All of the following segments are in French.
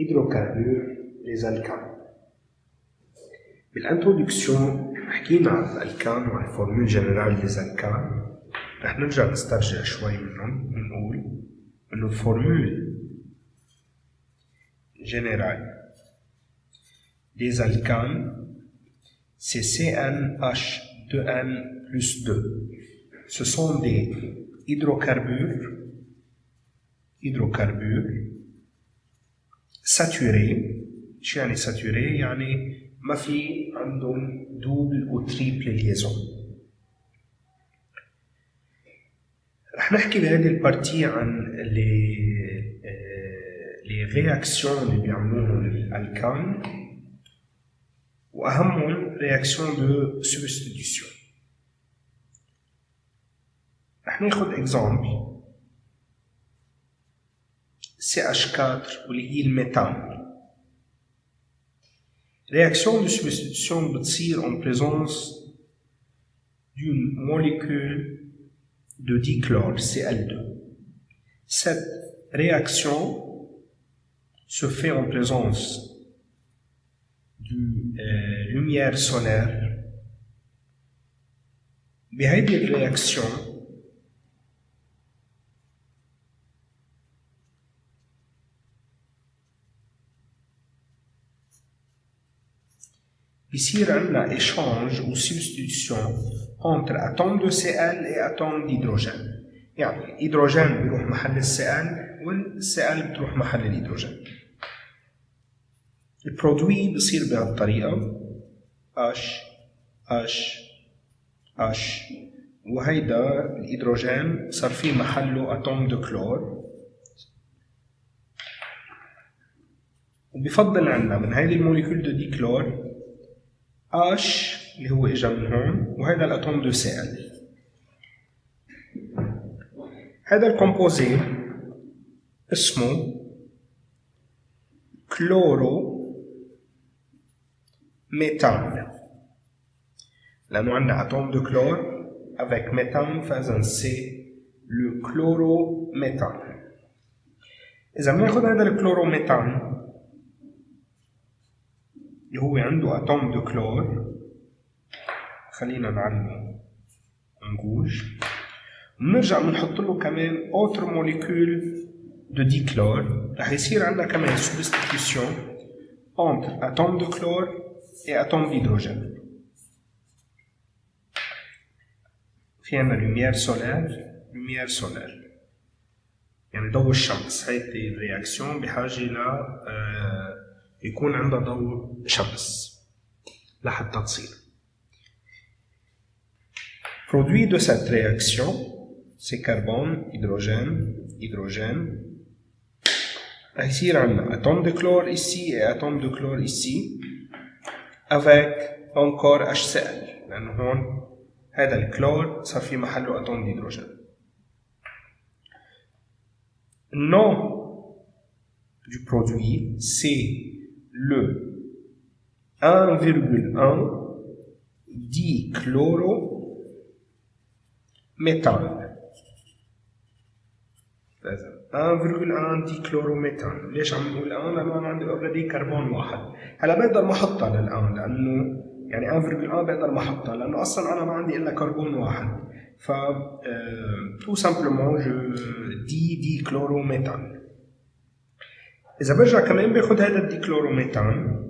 hydrocarbures les alcanes. بالانترودكسيون حكينا عن الالكان وعن الفورمول جنرال للالكان. رح نرجع نسترجع شوي منهم ونقول انه الفورمول جنرال des alcanes c'est CnH2n plus 2. Ce sont des hydrocarbures saturés. شو يعني saturés؟ يعني ما في عندهم double ou triple liaison. رح نحكي بهذه البارتي عن les réactions اللي بيعملوهم الالكان وأهمهم réaction de substitution. رح ناخد exemple CH4 واللي هي الميثان. Réaction de substitution بتصير en présence d'une molécule de dichlore Cl2. Cette réaction se fait en présence de lumière solaire. بهذه الرياكسيون بيصير عندنا échange ou substitution entre atomes de Cl et atomes d'hydrogène. يعني الهيدروجين بيروح محل الCl والCl بتروح محل الهيدروجين. البرودوي بيصير بهالطريقة H وهيدا الهيدروجين صار فيه محله اتوم دو كلور. وبفضل عنا من هيدي الموليكول دو ديكلور H اللي هو اجا من هون وهيدا الاتوم دو Cl. هذا الكومبوزي اسمه كلورو méthane. لأنه عندنا atome de chlore avec méthane فإذا c'est le chlorométhane. إذا بناخد هذا الكلوروميثان اللي هو عنده atome de chlore، خلينا نعلمه نقول بنرجع بنحط له كمان autre molécule de dichlore، رح يصير عندنا كمان substitution entre atome de chlore et atome d'hydrogène. في عنا lumière solaire يعني ضوء الشمس. هيدي الرياكسيون بحاجة ل يكون عندها ضوء شمس لحتى تصير. Produit de cette réaction c'est carbone, hydrogène. رح يصير عندنا atome de chlore ici et atome de chlore ici avec encore HCl لأنه هون هذا الكلور صار في محله أتوم ديدروجين. Le nom du produit c'est le 1,1 dichlorométhane. 1,1 ديكلوروميثان. ليش عم نقول الآن؟ لأنه أنا عندي أوريدي كربون واحد. هلا بقدر ما أحطها للآن لأنه يعني 1,1 بقدر ما أحطها لأنه أصلاً أنا ما عندي إلا كربون واحد. ف tout simplement je dis dichlorométhane. إذا برجع كمان باخد هذا الديكلوروميثان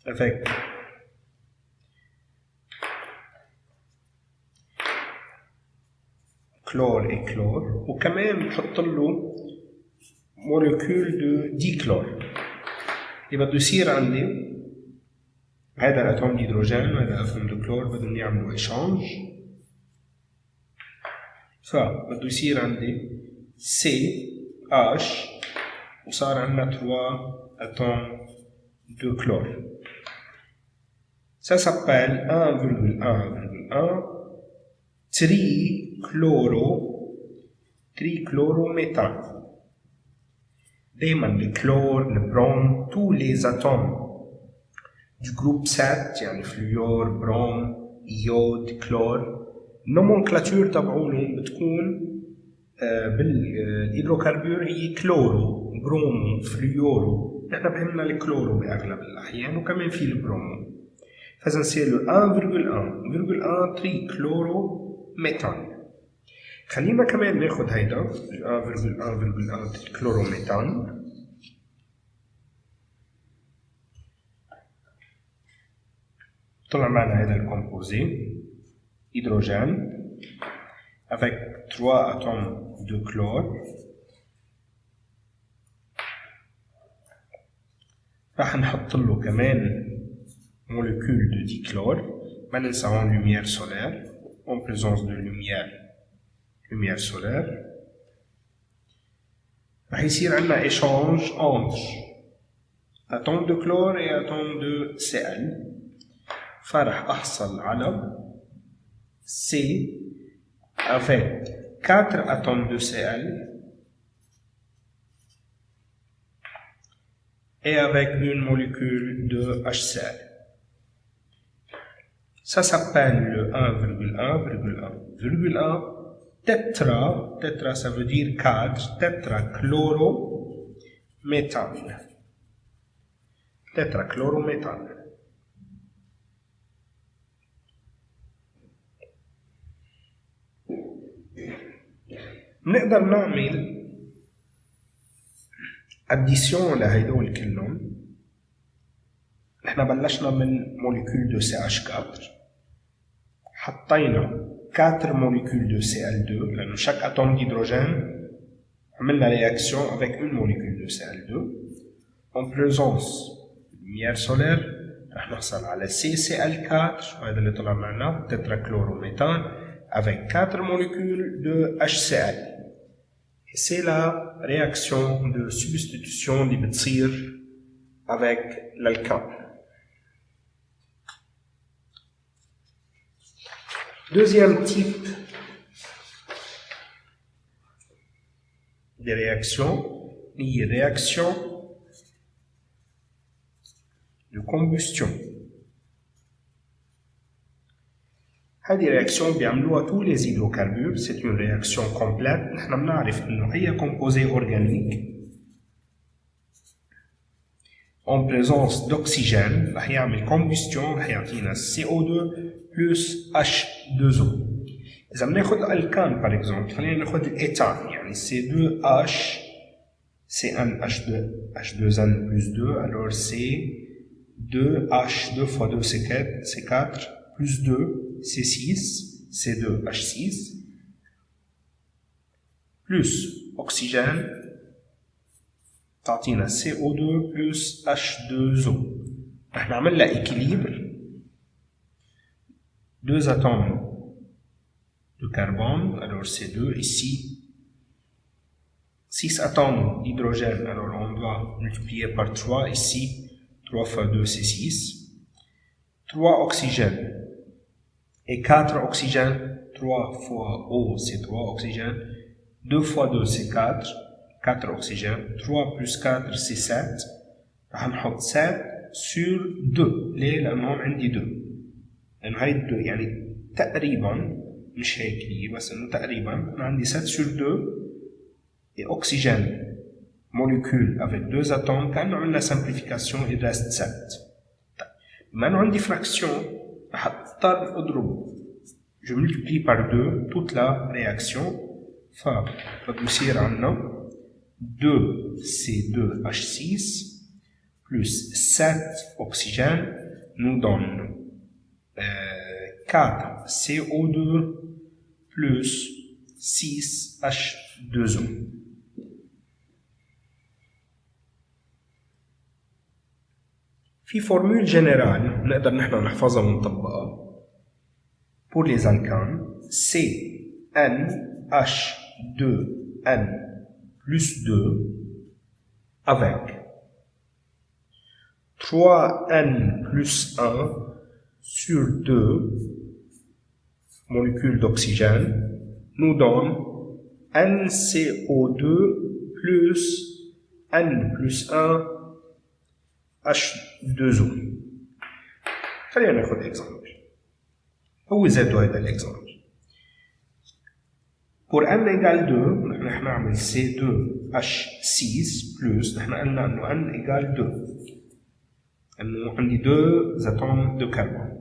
avec chlore et chlore وكمان بحط له molécule de dichlore. اللي بده يصير عندي هذا الاتوم ديدروجين وهذا الاتوم دو كلور بدهم يعملوا ايشانج، فبده يصير عندي CH وصار عندنا 3 اتوم دو كلور. Ça s'appelle 1,1,1 trichlorométhane. دايما الكلور، البروم، tous les atomes du groupe 7 يعني فلور، بروم، ايود، كلور، النومنكلاتور تبعولهم بتكون بالهيدروكربور هي كلورو، برومو، فليورو. نحن بهمنا الكلورو باغلب الاحيان وكمان في البرومو. فاذا نصير له 1.1 كلورو ميثان. خلينا كمان ناخد هيدا 1.1 كلورو ميثان. طلع معنا هذا الكومبوزي هيدروجين avec 3 atomes de chlore. راح نحط له كمان molécule de dichlore. ما ننساون lumière solaire en présence de lumière solaire. راح يصير عندنا échange entre atome de chlore et atome de Cl. فراح أحصل على C avec 4 atomes de Cl et avec une molécule de HCl. Ça s'appelle le 1.1.1. Tétra, ça veut dire 4, tétrachlorométhane. Tétrachlorométhane. نقدر نعمل اديسيون لهيدول كلهم. نحن بلشنا من موليكول دو CH4، حطينا 4 موليكول دو Cl2 لأنه chaque atome d'hydrogène عملنا réaction avec une molécule de Cl2 en présence de lumière solaire. رح نحصل على CCl4 وهذا اللي طلع معنا tétrachlorométhane avec 4 molécules de HCl. Et c'est la réaction de substitution qui بتصير avec l'alcane. Deuxième type de réaction, les réactions de combustion. هذه réaction بيعملوها tous les hydrocarbures. C'est une réaction complète. نحن بنعرف انه اي composé organique en présence d'oxygène رح يعمل combustion، رح يعطينا CO2 plus H2O. إذا بناخد الألكان par exemple، خلينا ناخد الإيثان، يعني C2H CnH2N plus 2, alors C2H 2 fois 2 c'est 4 plus 2 C6, C2H6, plus oxygène, تعطينا CO2 plus H2O. رح نعمل لها équilibre. 2 atomes de carbone, alors C2 ici. 6 atomes d'hydrogène, alors on doit multiplier par 3 ici. 3 fois 2 c'est 6. 3 oxygènes. Et 4 oxygènes, 3 fois O c'est 3 oxygènes, 2 fois 2 c'est 4, 4 oxygènes, 3 plus 4 c'est 7, راح نحط 7 sur 2. ليه؟ لأنه هون عندي 2. لأنه هاي 2 يعني تقريبا مش هيك هي بس إنه تقريبا أنا عندي 7 sur 2 et oxygène molécule avec 2 atomes. كأنه عملنا simplification il reste 7. بما إنه عندي fraction راح اضطر اضرب je multiplie par 2 toute la réaction. فبده يصير عندنا 2 C2H6 plus 7 oxygène nous donne 4 CO2 plus 6 H2O. في formule générale نقدر نحن نحفظها ونطبقها pour les alcanes. CnH2n plus 2 avec 3n plus 1 sur 2 molécules d'oxygène nous donne NCO2 plus n plus 1 H2O. خلينا ناخذ اكزامبل. هو زادوا هذا الاكزامبل. pour n égale 2 نحن نعمل C2H6 plus نحن قلنا انه n égale 2 انه عندي 2 atomes de carbone.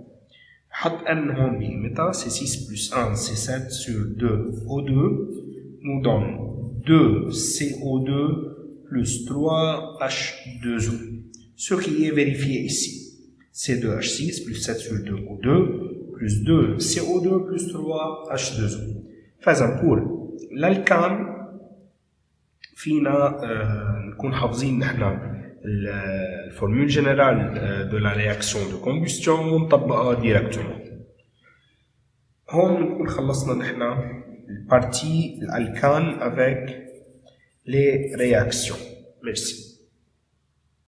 حط n هون بقيمتها c'est 6 plus 1 c'est 7 sur 2 O2 nous donne 2 CO2 plus 3 H2O. Ce qui est vérifié ici. C2H6 plus 7 sur 2 O2 plus 2 CO2 plus 3 H2O. فإذا pour l'alcane فينا نكون حافظين نحن الفورمule générale de la réaction de combustion ونطبقها directement. هون نكون خلصنا نحن البارتي الالكان avec les réactions. Merci.